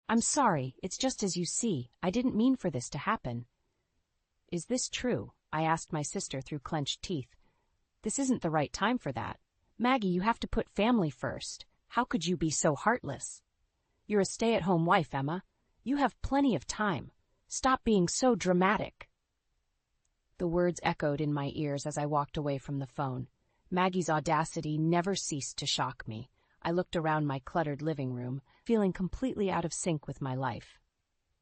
I'm sorry, it's just as you see. I didn't mean for this to happen. Is this true? I asked my sister through clenched teeth. This isn't the right time for that. Maggie, you have to put family first. How could you be so heartless? You're a stay-at-home wife, Emma. You have plenty of time. Stop being so dramatic. The words echoed in my ears as I walked away from the phone. Maggie's audacity never ceased to shock me. I looked around my cluttered living room, feeling completely out of sync with my life.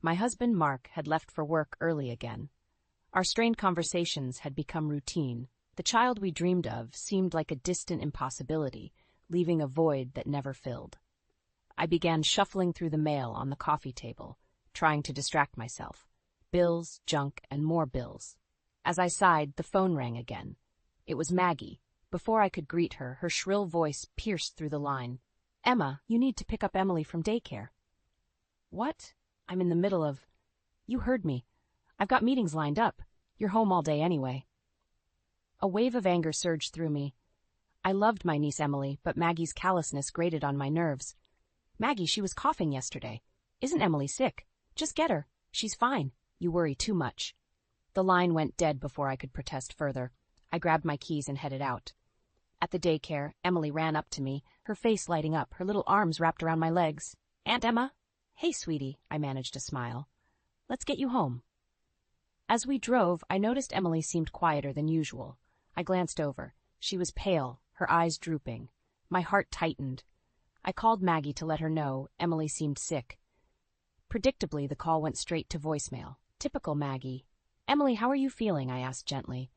My husband, Mark, had left for work early again. Our strained conversations had become routine. The child we dreamed of seemed like a distant impossibility, leaving a void that never filled. I began shuffling through the mail on the coffee table, trying to distract myself. Bills, junk, and more bills. As I sighed, the phone rang again. It was Maggie. Before I could greet her, her shrill voice pierced through the line. Emma, you need to pick up Emily from daycare. What? I'm in the middle of... You heard me. I've got meetings lined up. You're home all day anyway. A wave of anger surged through me. I loved my niece Emily, but Maggie's callousness grated on my nerves. Maggie, she was coughing yesterday. Isn't Emily sick? Just get her. She's fine. You worry too much. The line went dead before I could protest further. I grabbed my keys and headed out. At the daycare, Emily ran up to me, her face lighting up, her little arms wrapped around my legs. Aunt Emma? Hey, sweetie, I managed to smile. Let's get you home. As we drove, I noticed Emily seemed quieter than usual. I glanced over. She was pale, her eyes drooping. My heart tightened. I called Maggie to let her know Emily seemed sick. Predictably, the call went straight to voicemail. Typical Maggie. Emily, how are you feeling? I asked gently.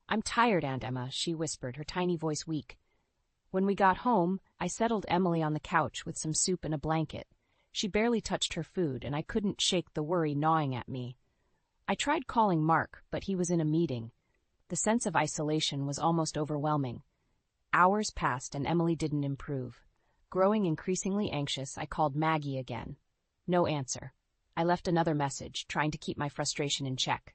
I'm tired, Aunt Emma, she whispered, her tiny voice weak. When we got home, I settled Emily on the couch with some soup and a blanket. She barely touched her food, and I couldn't shake the worry gnawing at me. I tried calling Mark, but he was in a meeting. The sense of isolation was almost overwhelming. Hours passed, and Emily didn't improve. Growing increasingly anxious, I called Maggie again. No answer. I left another message, trying to keep my frustration in check.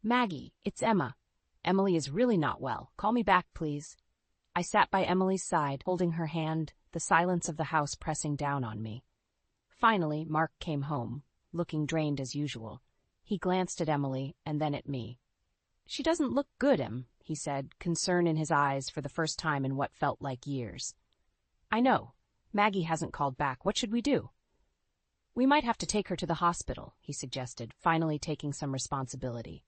Maggie, it's Emma. Emily is really not well. Call me back, please. I sat by Emily's side, holding her hand, the silence of the house pressing down on me. Finally, Mark came home, looking drained as usual. He glanced at Emily and then at me. She doesn't look good, Em, he said, concern in his eyes for the first time in what felt like years. I know. Maggie hasn't called back. What should we do? We might have to take her to the hospital, he suggested, finally taking some responsibility.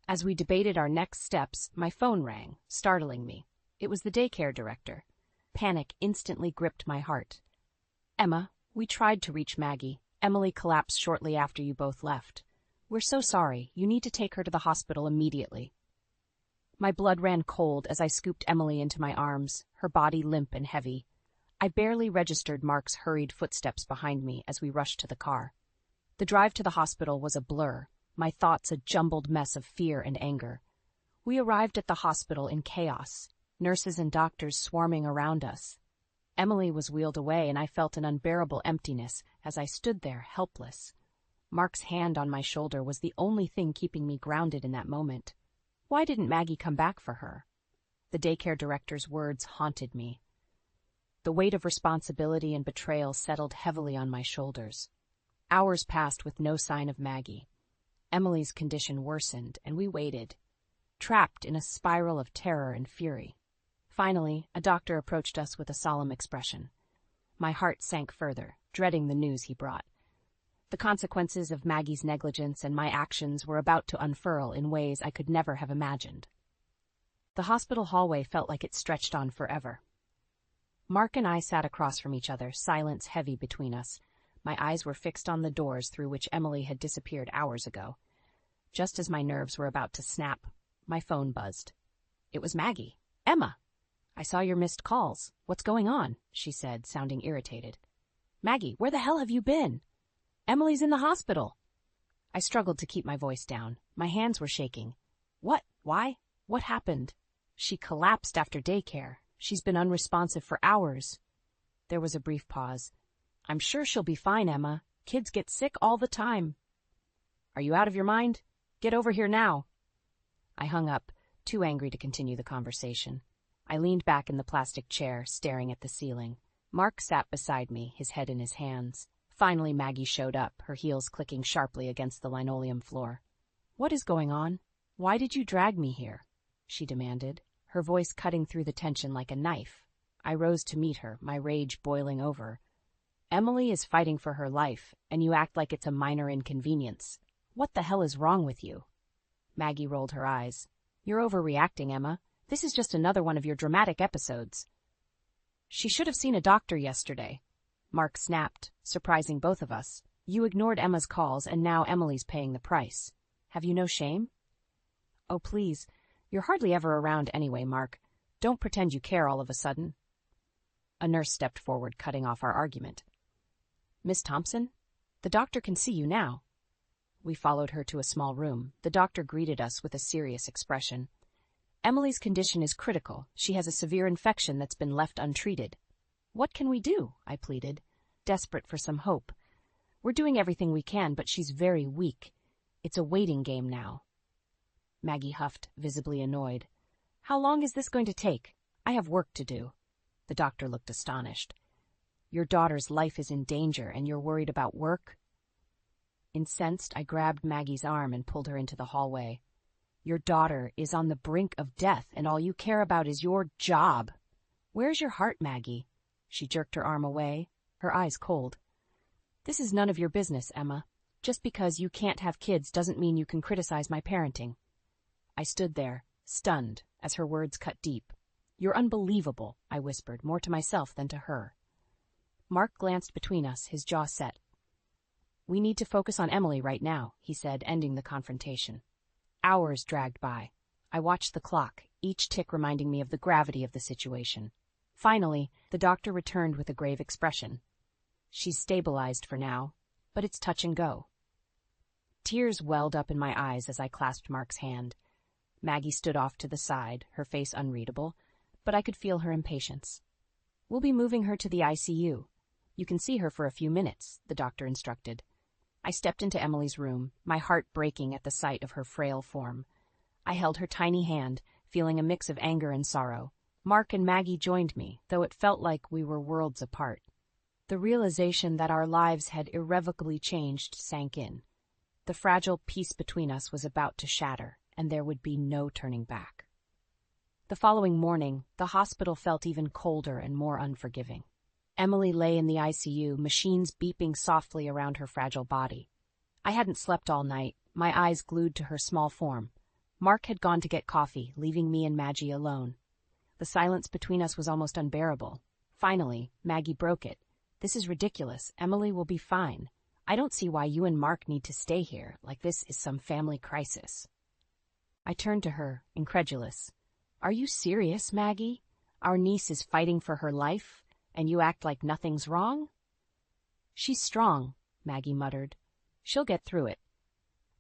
As we debated our next steps, my phone rang, startling me. It was the daycare director. Panic instantly gripped my heart. Emma, we tried to reach Maggie. Emily collapsed shortly after you both left. We're so sorry. You need to take her to the hospital immediately. My blood ran cold as I scooped Emily into my arms, her body limp and heavy. I barely registered Mark's hurried footsteps behind me as we rushed to the car. The drive to the hospital was a blur, my thoughts a jumbled mess of fear and anger. We arrived at the hospital in chaos, nurses and doctors swarming around us. Emily was wheeled away, and I felt an unbearable emptiness as I stood there, helpless. Mark's hand on my shoulder was the only thing keeping me grounded in that moment. Why didn't Maggie come back for her? The daycare director's words haunted me. The weight of responsibility and betrayal settled heavily on my shoulders. Hours passed with no sign of Maggie. Emily's condition worsened, and we waited, trapped in a spiral of terror and fury. Finally, a doctor approached us with a solemn expression. My heart sank further, dreading the news he brought. The consequences of Maggie's negligence and my actions were about to unfurl in ways I could never have imagined. The hospital hallway felt like it stretched on forever. Mark and I sat across from each other, silence heavy between us. My eyes were fixed on the doors through which Emily had disappeared hours ago. Just as my nerves were about to snap, my phone buzzed. It was Maggie. Emma! I saw your missed calls. What's going on? She said, sounding irritated. Maggie, where the hell have you been? Emily's in the hospital. I struggled to keep my voice down. My hands were shaking. What? Why? What happened? She collapsed after daycare. She's been unresponsive for hours. There was a brief pause. I'm sure she'll be fine, Emma. Kids get sick all the time. Are you out of your mind? Get over here now. I hung up, too angry to continue the conversation. I leaned back in the plastic chair, staring at the ceiling. Mark sat beside me, his head in his hands. Finally, Maggie showed up, her heels clicking sharply against the linoleum floor. "What is going on? Why did you drag me here?" she demanded, her voice cutting through the tension like a knife. I rose to meet her, my rage boiling over. "Emily is fighting for her life, and you act like it's a minor inconvenience. What the hell is wrong with you?" Maggie rolled her eyes. "You're overreacting, Emma. This is just another one of your dramatic episodes." "She should have seen a doctor yesterday," Mark snapped, surprising both of us. "You ignored Emma's calls, and now Emily's paying the price. Have you no shame?" "Oh, please. You're hardly ever around anyway, Mark. Don't pretend you care all of a sudden." A nurse stepped forward, cutting off our argument. "Miss Thompson? The doctor can see you now." We followed her to a small room. The doctor greeted us with a serious expression. "Emily's condition is critical. She has a severe infection that's been left untreated." "What can we do?" I pleaded, desperate for some hope. "We're doing everything we can, but she's very weak. It's a waiting game now." Maggie huffed, visibly annoyed. "How long is this going to take? I have work to do." The doctor looked astonished. "Your daughter's life is in danger, and you're worried about work?" Incensed, I grabbed Maggie's arm and pulled her into the hallway. "Your daughter is on the brink of death, and all you care about is your job. Where's your heart, Maggie?" She jerked her arm away, her eyes cold. "This is none of your business, Emma. Just because you can't have kids doesn't mean you can criticize my parenting." I stood there, stunned, as her words cut deep. "You're unbelievable," I whispered, more to myself than to her. Mark glanced between us, his jaw set. "We need to focus on Emily right now," he said, ending the confrontation. Hours dragged by. I watched the clock, each tick reminding me of the gravity of the situation. Finally, the doctor returned with a grave expression. "She's stabilized for now, but it's touch and go." Tears welled up in my eyes as I clasped Mark's hand. Maggie stood off to the side, her face unreadable, but I could feel her impatience. "We'll be moving her to the ICU. You can see her for a few minutes," the doctor instructed. I stepped into Emily's room, my heart breaking at the sight of her frail form. I held her tiny hand, feeling a mix of anger and sorrow. Mark and Maggie joined me, though it felt like we were worlds apart. The realization that our lives had irrevocably changed sank in. The fragile peace between us was about to shatter, and there would be no turning back. The following morning, the hospital felt even colder and more unforgiving. Emily lay in the ICU, machines beeping softly around her fragile body. I hadn't slept all night, my eyes glued to her small form. Mark had gone to get coffee, leaving me and Maggie alone. The silence between us was almost unbearable. Finally, Maggie broke it. "This is ridiculous. Emily will be fine. I don't see why you and Mark need to stay here, like this is some family crisis." I turned to her, incredulous. "Are you serious, Maggie? Our niece is fighting for her life, and you act like nothing's wrong?" "She's strong," Maggie muttered. "She'll get through it."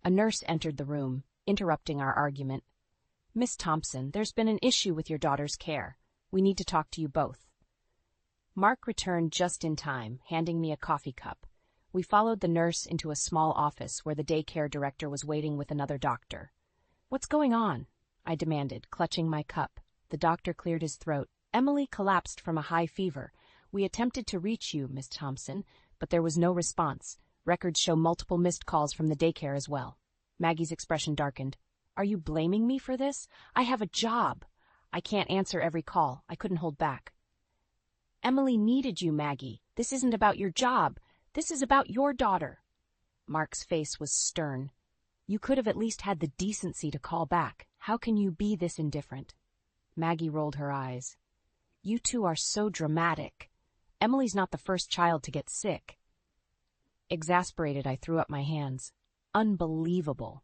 A nurse entered the room, interrupting our argument. "Miss Thompson, there's been an issue with your daughter's care. We need to talk to you both." Mark returned just in time, handing me a coffee cup. We followed the nurse into a small office where the daycare director was waiting with another doctor. "What's going on?" I demanded, clutching my cup. The doctor cleared his throat. "Emily collapsed from a high fever. We attempted to reach you, Miss Thompson, but there was no response. Records show multiple missed calls from the daycare as well." Maggie's expression darkened. "Are you blaming me for this? I have a job. I can't answer every call. I couldn't hold back." "Emily needed you, Maggie. This isn't about your job. This is about your daughter." Mark's face was stern. "You could have at least had the decency to call back. How can you be this indifferent?" Maggie rolled her eyes. "You two are so dramatic. Emily's not the first child to get sick." Exasperated, I threw up my hands. Unbelievable.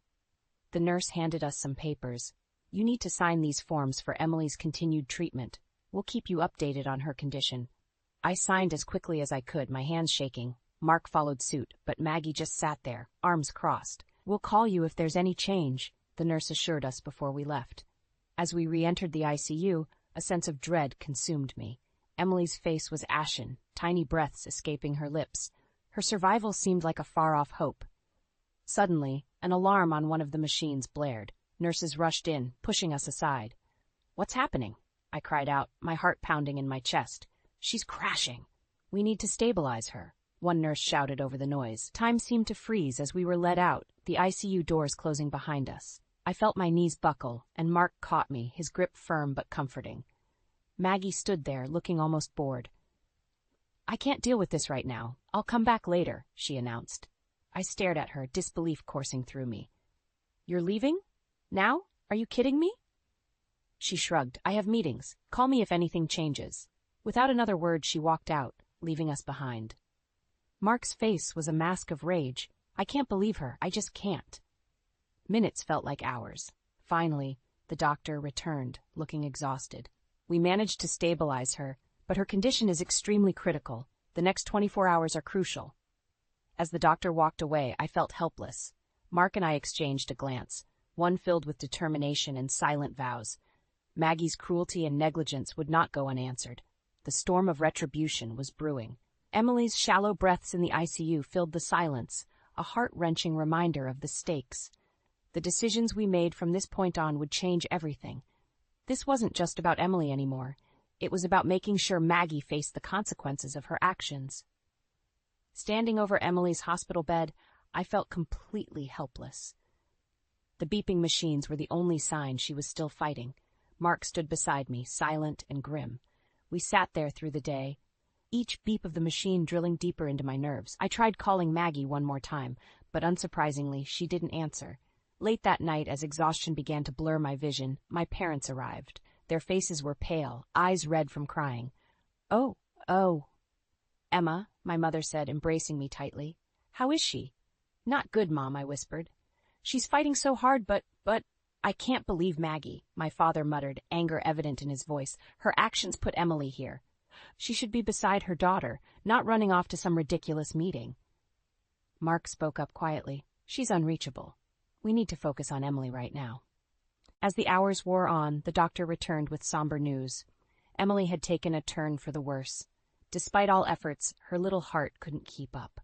The nurse handed us some papers. "You need to sign these forms for Emily's continued treatment. We'll keep you updated on her condition." I signed as quickly as I could, my hands shaking. Mark followed suit, but Maggie just sat there, arms crossed. "We'll call you if there's any change," the nurse assured us before we left. As we re-entered the ICU, a sense of dread consumed me. Emily's face was ashen, tiny breaths escaping her lips. Her survival seemed like a far-off hope. Suddenly, an alarm on one of the machines blared. Nurses rushed in, pushing us aside. "What's happening?" I cried out, my heart pounding in my chest. "She's crashing. We need to stabilize her." one nurse shouted over the noise. Time seemed to freeze as we were led out, the ICU doors closing behind us. I felt my knees buckle, and Mark caught me, his grip firm but comforting. Maggie stood there, looking almost bored. "I can't deal with this right now. I'll come back later," she announced. I stared at her, disbelief coursing through me. "You're leaving? Now? Are you kidding me?" She shrugged. "I have meetings. Call me if anything changes." Without another word, she walked out, leaving us behind. Mark's face was a mask of rage. I can't believe her. I just can't. Minutes felt like hours. Finally, the doctor returned, looking exhausted. We managed to stabilize her, but her condition is extremely critical. The next 24 hours are crucial. As the doctor walked away, I felt helpless. Mark and I exchanged a glance, one filled with determination and silent vows. Maggie's cruelty and negligence would not go unanswered. The storm of retribution was brewing. Emily's shallow breaths in the ICU filled the silence, a heart-wrenching reminder of the stakes. The decisions we made from this point on would change everything. This wasn't just about Emily anymore. It was about making sure Maggie faced the consequences of her actions. Standing over Emily's hospital bed, I felt completely helpless. The beeping machines were the only sign she was still fighting. Mark stood beside me, silent and grim. We sat there through the day, each beep of the machine drilling deeper into my nerves. I tried calling Maggie one more time, but unsurprisingly, she didn't answer. Late that night, as exhaustion began to blur my vision, my parents arrived. Their faces were pale, eyes red from crying. Oh. Emma, my mother said, embracing me tightly. "How is she?" "Not good, Mom," I whispered. "She's fighting so hard, but I can't believe Maggie," my father muttered, anger evident in his voice. "Her actions put Emily here. She should be beside her daughter, not running off to some ridiculous meeting." Mark spoke up quietly. "She's unreachable. We need to focus on Emily right now." As the hours wore on, the doctor returned with somber news. Emily had taken a turn for the worse. Despite all efforts, her little heart couldn't keep up.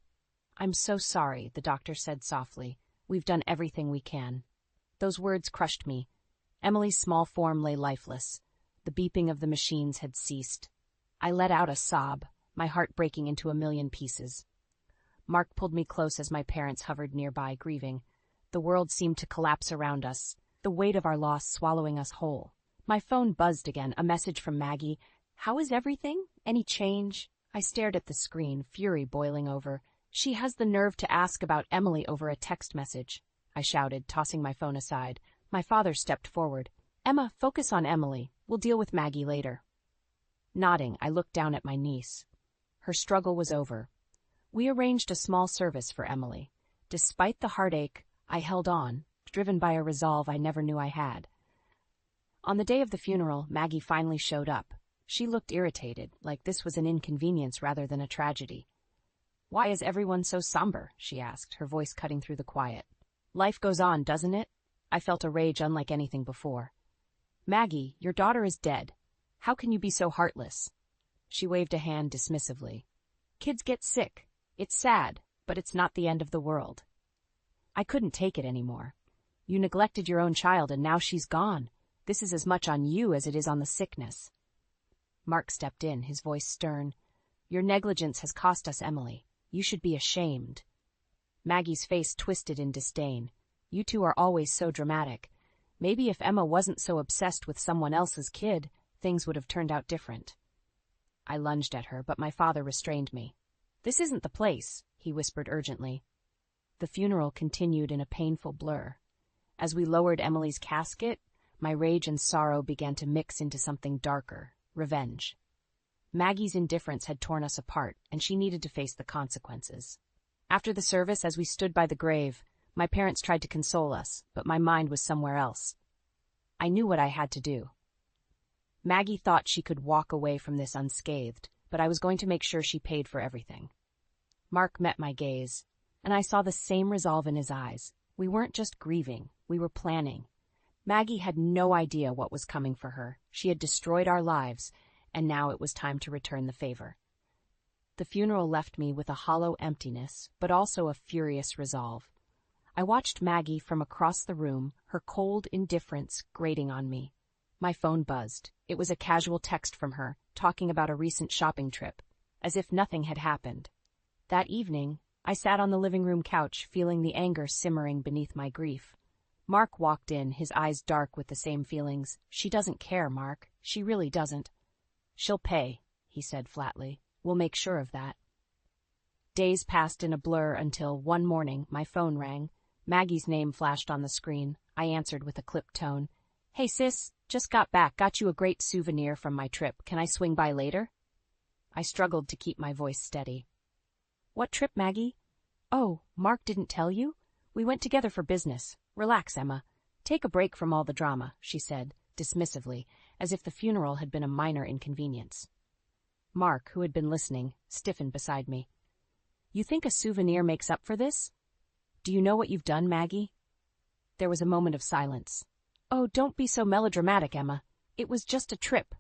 "I'm so sorry," the doctor said softly. "We've done everything we can." Those words crushed me. Emily's small form lay lifeless. The beeping of the machines had ceased. I let out a sob, my heart breaking into a million pieces. Mark pulled me close as my parents hovered nearby, grieving. The world seemed to collapse around us, the weight of our loss swallowing us whole. My phone buzzed again, a message from Maggie. "How is everything? Any change?" I stared at the screen, fury boiling over. "She has the nerve to ask about Emily over a text message," I shouted, tossing my phone aside. My father stepped forward. "Emma, focus on Emily. We'll deal with Maggie later." Nodding, I looked down at my niece. Her struggle was over. We arranged a small service for Emily. Despite the heartache, I held on, driven by a resolve I never knew I had. On the day of the funeral, Maggie finally showed up. She looked irritated, like this was an inconvenience rather than a tragedy. "Why is everyone so somber?" she asked, her voice cutting through the quiet. "Life goes on, doesn't it?" I felt a rage unlike anything before. "Maggie, your daughter is dead. How can you be so heartless?" She waved a hand dismissively. "Kids get sick. It's sad, but it's not the end of the world." I couldn't take it anymore. "You neglected your own child and now she's gone. This is as much on you as it is on the sickness." Mark stepped in, his voice stern. "Your negligence has cost us Emily. You should be ashamed." Maggie's face twisted in disdain. "You two are always so dramatic. Maybe if Emma wasn't so obsessed with someone else's kid, things would have turned out different." I lunged at her, but my father restrained me. "This isn't the place," he whispered urgently. The funeral continued in a painful blur. As we lowered Emily's casket, my rage and sorrow began to mix into something darker, revenge. Maggie's indifference had torn us apart, and she needed to face the consequences. After the service, as we stood by the grave, my parents tried to console us, but my mind was somewhere else. I knew what I had to do. Maggie thought she could walk away from this unscathed, but I was going to make sure she paid for everything. Mark met my gaze, and I saw the same resolve in his eyes. We weren't just grieving, we were planning. Maggie had no idea what was coming for her. She had destroyed our lives, and now it was time to return the favor. The funeral left me with a hollow emptiness, but also a furious resolve. I watched Maggie from across the room, her cold indifference grating on me. My phone buzzed. It was a casual text from her, talking about a recent shopping trip, as if nothing had happened. That evening, I sat on the living room couch, feeling the anger simmering beneath my grief. Mark walked in, his eyes dark with the same feelings. "She doesn't care, Mark. She really doesn't." "She'll pay," he said flatly. "We'll make sure of that." Days passed in a blur until, one morning, my phone rang. Maggie's name flashed on the screen. I answered with a clipped tone. "Hey, sis, just got back. Got you a great souvenir from my trip. Can I swing by later?" I struggled to keep my voice steady. "What trip, Maggie?" "Oh, Mark didn't tell you? We went together for business. Relax, Emma. Take a break from all the drama," she said, dismissively, as if the funeral had been a minor inconvenience. Mark, who had been listening, stiffened beside me. "You think a souvenir makes up for this? Do you know what you've done, Maggie?" There was a moment of silence. "Oh, don't be so melodramatic, Emma. It was just a trip."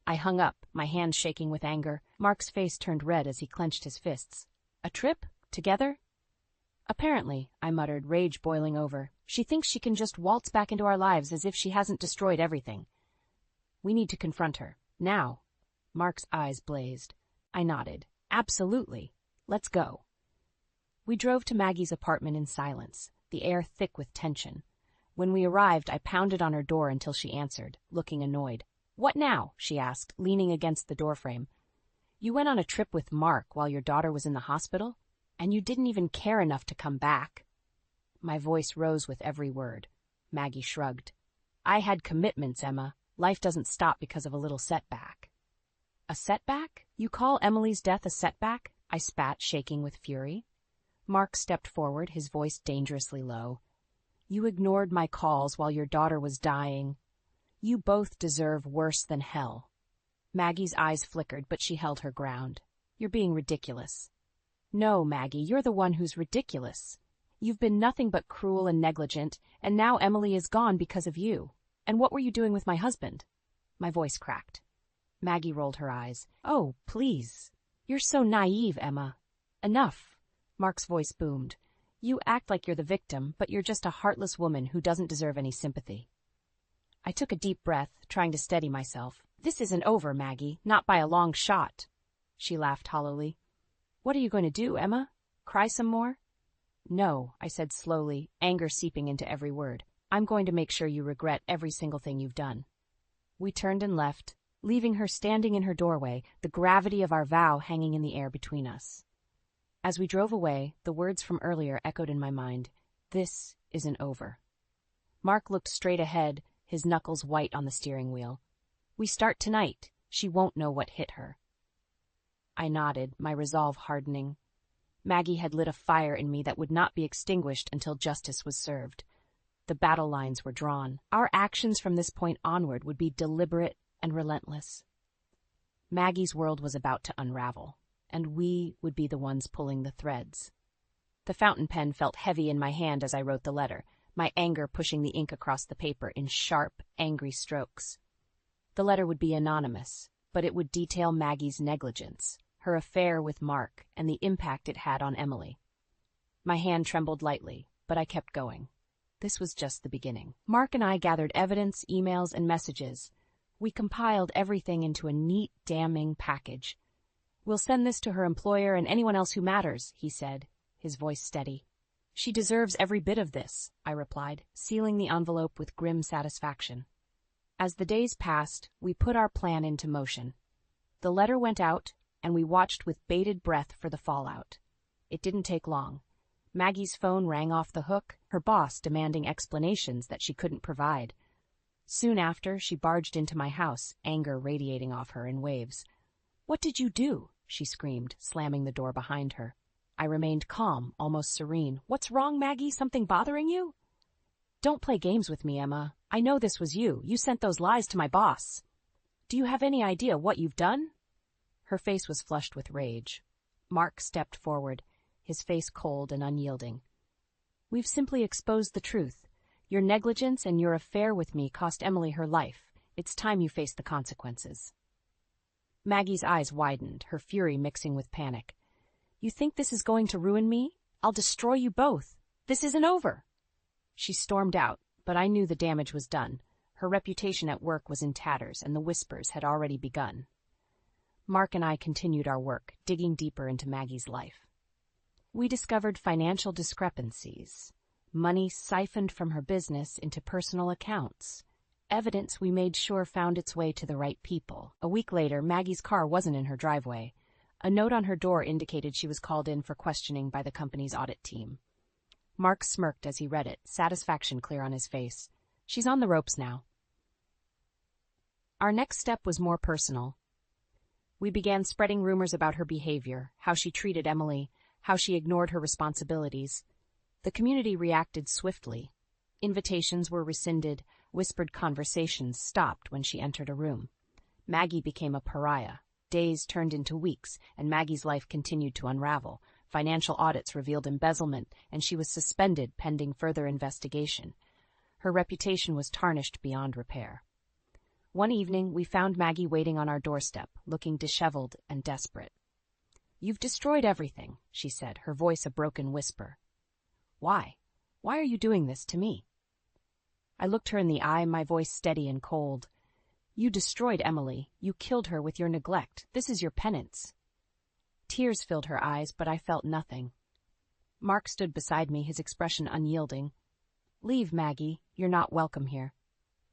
I hung up, my hands shaking with anger. Mark's face turned red as he clenched his fists. "A trip? Together?" "Apparently," I muttered, rage boiling over. "She thinks she can just waltz back into our lives as if she hasn't destroyed everything. We need to confront her. Now." Mark's eyes blazed. I nodded. "Absolutely. Let's go." We drove to Maggie's apartment in silence, the air thick with tension. When we arrived, I pounded on her door until she answered, looking annoyed. "What now?" she asked, leaning against the doorframe. "You went on a trip with Mark while your daughter was in the hospital? And you didn't even care enough to come back." My voice rose with every word. Maggie shrugged. "I had commitments, Emma. Life doesn't stop because of a little setback." "A setback? You call Emily's death a setback?" I spat, shaking with fury. Mark stepped forward, his voice dangerously low. "You ignored my calls while your daughter was dying. You both deserve worse than hell." Maggie's eyes flickered, but she held her ground. "You're being ridiculous." "No, Maggie, you're the one who's ridiculous. You've been nothing but cruel and negligent, and now Emily is gone because of you. And what were you doing with my husband?" My voice cracked. Maggie rolled her eyes. "Oh, please. You're so naive, Emma." "Enough." Mark's voice boomed. "You act like you're the victim, but you're just a heartless woman who doesn't deserve any sympathy." I took a deep breath, trying to steady myself. "This isn't over, Maggie, not by a long shot." She laughed hollowly. "What are you going to do, Emma? Cry some more?" "No," I said slowly, anger seeping into every word. "I'm going to make sure you regret every single thing you've done." We turned and left, leaving her standing in her doorway, the gravity of our vow hanging in the air between us. As we drove away, the words from earlier echoed in my mind. This isn't over. Mark looked straight ahead, his knuckles white on the steering wheel. "We start tonight. She won't know what hit her." I nodded, my resolve hardening. Maggie had lit a fire in me that would not be extinguished until justice was served. The battle lines were drawn. Our actions from this point onward would be deliberate and relentless. Maggie's world was about to unravel, and we would be the ones pulling the threads. The fountain pen felt heavy in my hand as I wrote the letter, my anger pushing the ink across the paper in sharp, angry strokes. The letter would be anonymous, but it would detail Maggie's negligence, her affair with Mark, and the impact it had on Emily. My hand trembled lightly, but I kept going. This was just the beginning. Mark and I gathered evidence, emails, and messages. We compiled everything into a neat, damning package. "We'll send this to her employer and anyone else who matters," he said, his voice steady. "She deserves every bit of this," I replied, sealing the envelope with grim satisfaction. As the days passed, we put our plan into motion. The letter went out, and we watched with bated breath for the fallout. It didn't take long. Maggie's phone rang off the hook, her boss demanding explanations that she couldn't provide. Soon after, she barged into my house, anger radiating off her in waves. "What did you do?" she screamed, slamming the door behind her. I remained calm, almost serene. "What's wrong, Maggie? Something bothering you?" "Don't play games with me, Emma. I know this was you. You sent those lies to my boss. Do you have any idea what you've done?" Her face was flushed with rage. Mark stepped forward, his face cold and unyielding. "We've simply exposed the truth. Your negligence and your affair with me cost Emily her life. It's time you face the consequences." Maggie's eyes widened, her fury mixing with panic. "You think this is going to ruin me? I'll destroy you both. This isn't over." She stormed out, but I knew the damage was done. Her reputation at work was in tatters, and the whispers had already begun. Mark and I continued our work, digging deeper into Maggie's life. We discovered financial discrepancies, money siphoned from her business into personal accounts, evidence we made sure found its way to the right people. A week later, Maggie's car wasn't in her driveway. A note on her door indicated she was called in for questioning by the company's audit team. Mark smirked as he read it, satisfaction clear on his face. She's on the ropes now. Our next step was more personal. We began spreading rumors about her behavior, how she treated Emily, how she ignored her responsibilities. The community reacted swiftly. Invitations were rescinded, whispered conversations stopped when she entered a room. Maggie became a pariah. Days turned into weeks, and Maggie's life continued to unravel. Financial audits revealed embezzlement, and she was suspended pending further investigation. Her reputation was tarnished beyond repair. One evening, we found Maggie waiting on our doorstep, looking disheveled and desperate. "You've destroyed everything," she said, her voice a broken whisper. "Why? Why are you doing this to me?" I looked her in the eye, my voice steady and cold. "You destroyed Emily. You killed her with your neglect. This is your penance." Tears filled her eyes, but I felt nothing. Mark stood beside me, his expression unyielding. "Leave, Maggie. You're not welcome here."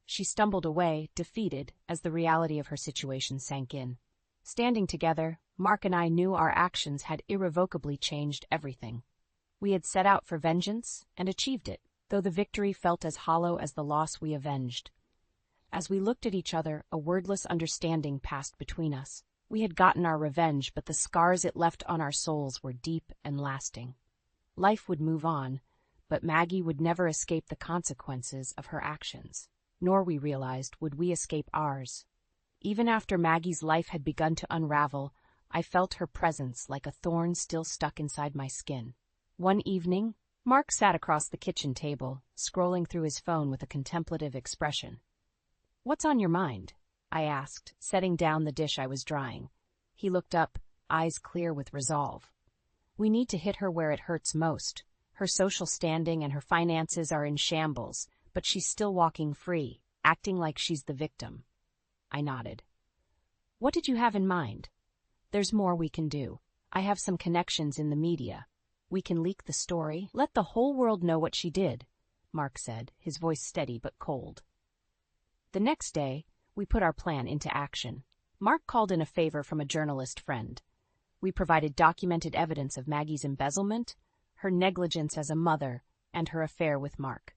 She stumbled away, defeated, as the reality of her situation sank in. Standing together, Mark and I knew our actions had irrevocably changed everything. We had set out for vengeance and achieved it, though the victory felt as hollow as the loss we avenged. As we looked at each other, a wordless understanding passed between us. We had gotten our revenge, but the scars it left on our souls were deep and lasting. Life would move on, but Maggie would never escape the consequences of her actions. Nor, we realized, would we escape ours. Even after Maggie's life had begun to unravel, I felt her presence like a thorn still stuck inside my skin. One evening, Mark sat across the kitchen table, scrolling through his phone with a contemplative expression. "What's on your mind?" I asked, setting down the dish I was drying. He looked up, eyes clear with resolve. "We need to hit her where it hurts most. Her social standing and her finances are in shambles, but she's still walking free, acting like she's the victim." I nodded. "What did you have in mind?" "There's more we can do. I have some connections in the media. We can leak the story, let the whole world know what she did," Mark said, his voice steady but cold. The next day, we put our plan into action. Mark called in a favor from a journalist friend. We provided documented evidence of Maggie's embezzlement, her negligence as a mother, and her affair with Mark.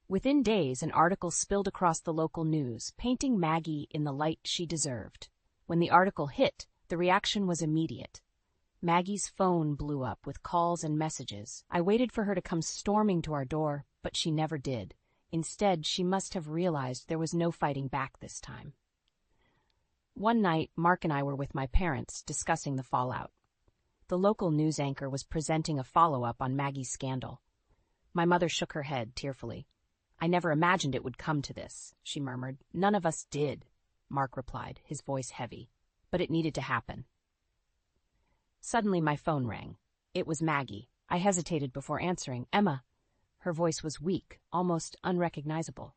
Within days, an article spilled across the local news, painting Maggie in the light she deserved. When the article hit, the reaction was immediate. Maggie's phone blew up with calls and messages. I waited for her to come storming to our door, but she never did. Instead, she must have realized there was no fighting back this time. One night, Mark and I were with my parents, discussing the fallout. The local news anchor was presenting a follow-up on Maggie's scandal. My mother shook her head tearfully. "I never imagined it would come to this," she murmured. "None of us did," Mark replied, his voice heavy. "But it needed to happen." Suddenly my phone rang. It was Maggie. I hesitated before answering. "Emma." Her voice was weak, almost unrecognizable.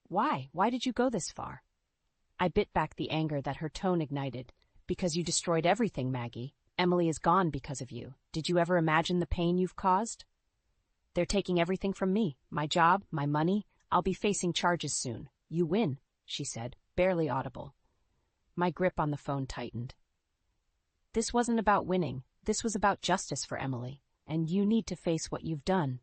"Why? Why did you go this far?" I bit back the anger that her tone ignited. "Because you destroyed everything, Maggie. Emily is gone because of you. Did you ever imagine the pain you've caused?" "They're taking everything from me. My job, my money. I'll be facing charges soon. You win," she said, barely audible. My grip on the phone tightened. "This wasn't about winning. This was about justice for Emily. And you need to face what you've done."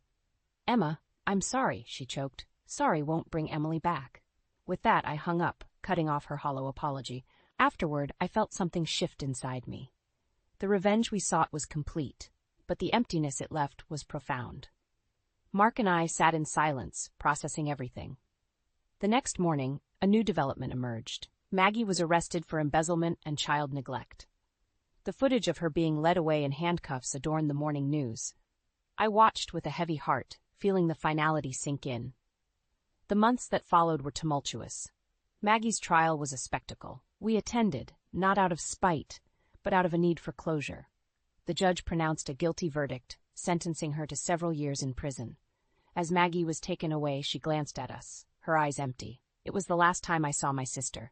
"Emma, I'm sorry," she choked. "Sorry won't bring Emily back." With that, I hung up, cutting off her hollow apology. Afterward, I felt something shift inside me. The revenge we sought was complete, but the emptiness it left was profound. Mark and I sat in silence, processing everything. The next morning, a new development emerged. Maggie was arrested for embezzlement and child neglect. The footage of her being led away in handcuffs adorned the morning news. I watched with a heavy heart, feeling the finality sink in. The months that followed were tumultuous. Maggie's trial was a spectacle. We attended, not out of spite, but out of a need for closure. The judge pronounced a guilty verdict, sentencing her to several years in prison. As Maggie was taken away, she glanced at us, her eyes empty. It was the last time I saw my sister.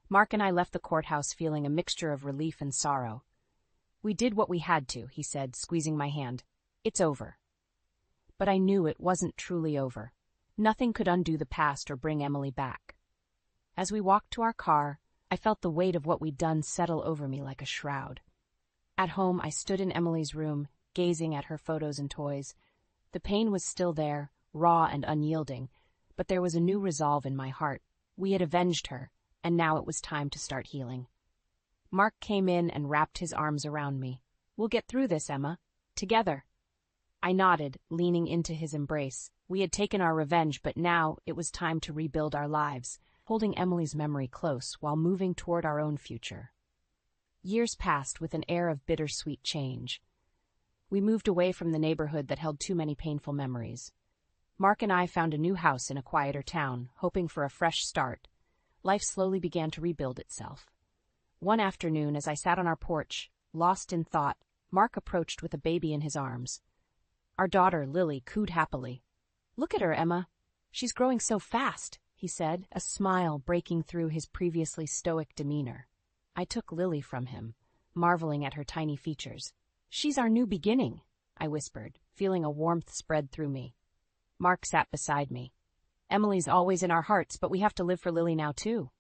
Mark and I left the courthouse feeling a mixture of relief and sorrow. "We did what we had to," he said, squeezing my hand. It's over. But I knew it wasn't truly over. Nothing could undo the past or bring Emily back. As we walked to our car, I felt the weight of what we'd done settle over me like a shroud. At home, I stood in Emily's room, gazing at her photos and toys. The pain was still there, raw and unyielding, but there was a new resolve in my heart. We had avenged her, and now it was time to start healing. Mark came in and wrapped his arms around me. "We'll get through this, Emma. Together." I nodded, leaning into his embrace. We had taken our revenge, but now it was time to rebuild our lives, holding Emily's memory close while moving toward our own future. Years passed with an air of bittersweet change. We moved away from the neighborhood that held too many painful memories. Mark and I found a new house in a quieter town, hoping for a fresh start. Life slowly began to rebuild itself. One afternoon, as I sat on our porch, lost in thought, Mark approached with a baby in his arms. Our daughter, Lily, cooed happily. "Look at her, Emma. She's growing so fast," he said, a smile breaking through his previously stoic demeanor. I took Lily from him, marveling at her tiny features. "She's our new beginning," I whispered, feeling a warmth spread through me. Mark sat beside me. "Emily's always in our hearts, but we have to live for Lily now, too."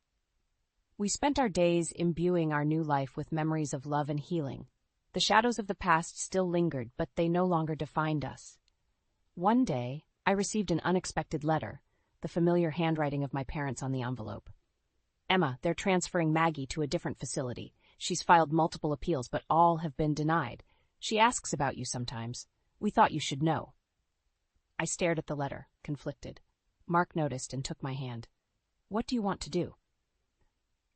We spent our days imbuing our new life with memories of love and healing. The shadows of the past still lingered, but they no longer defined us. One day, I received an unexpected letter, the familiar handwriting of my parents on the envelope. "Emma, they're transferring Maggie to a different facility. She's filed multiple appeals, but all have been denied. She asks about you sometimes. We thought you should know." I stared at the letter, conflicted. Mark noticed and took my hand. "What do you want to do?"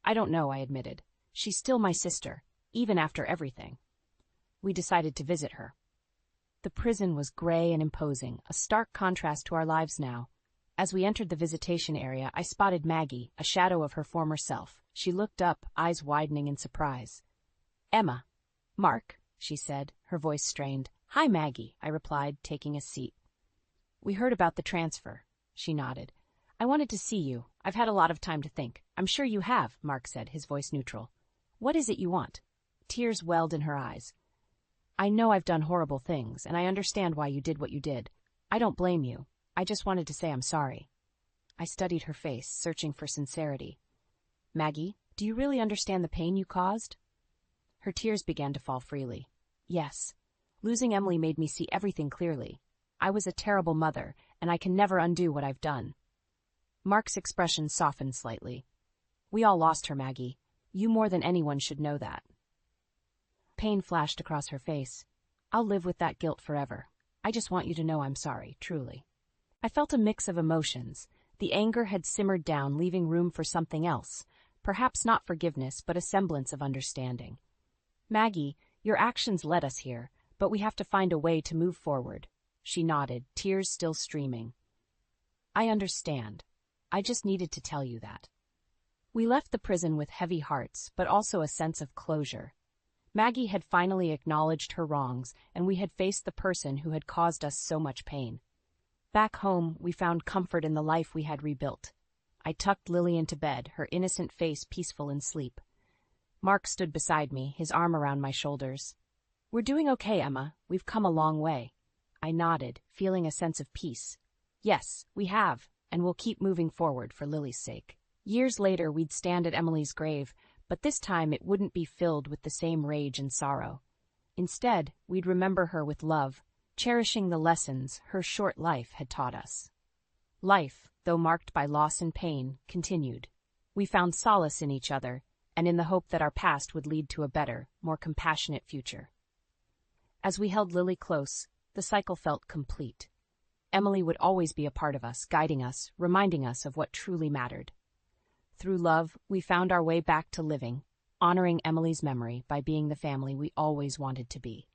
"I don't know," I admitted. "She's still my sister, even after everything." We decided to visit her. The prison was gray and imposing, a stark contrast to our lives now. As we entered the visitation area, I spotted Maggie, a shadow of her former self. She looked up, eyes widening in surprise. "Emma." "Mark," she said, her voice strained. "Hi, Maggie," I replied, taking a seat. "We heard about the transfer." She nodded. "I wanted to see you. I've had a lot of time to think." "I'm sure you have," Mark said, his voice neutral. "What is it you want?" Tears welled in her eyes. "I know I've done horrible things, and I understand why you did what you did. I don't blame you. I just wanted to say I'm sorry." I studied her face, searching for sincerity. "Maggie, do you really understand the pain you caused?" Her tears began to fall freely. "Yes. Losing Emily made me see everything clearly. I was a terrible mother, and I can never undo what I've done." Mark's expression softened slightly. "We all lost her, Maggie. You more than anyone should know that." Pain flashed across her face. "I'll live with that guilt forever. I just want you to know I'm sorry, truly." I felt a mix of emotions. The anger had simmered down, leaving room for something else. Perhaps not forgiveness, but a semblance of understanding. "Maggie, your actions led us here, but we have to find a way to move forward." She nodded, tears still streaming. "I understand. I just needed to tell you that." We left the prison with heavy hearts, but also a sense of closure. Maggie had finally acknowledged her wrongs, and we had faced the person who had caused us so much pain. Back home, we found comfort in the life we had rebuilt. I tucked Lily into bed, her innocent face peaceful in sleep. Mark stood beside me, his arm around my shoulders. "We're doing okay, Emma. We've come a long way." I nodded, feeling a sense of peace. "Yes, we have, and we'll keep moving forward for Lily's sake." Years later, we'd stand at Emily's grave, but this time it wouldn't be filled with the same rage and sorrow. Instead, we'd remember her with love, cherishing the lessons her short life had taught us. Life, though marked by loss and pain, continued. We found solace in each other, and in the hope that our past would lead to a better, more compassionate future. As we held Lily close, the cycle felt complete. Emily would always be a part of us, guiding us, reminding us of what truly mattered. Through love, we found our way back to living, honoring Emily's memory by being the family we always wanted to be.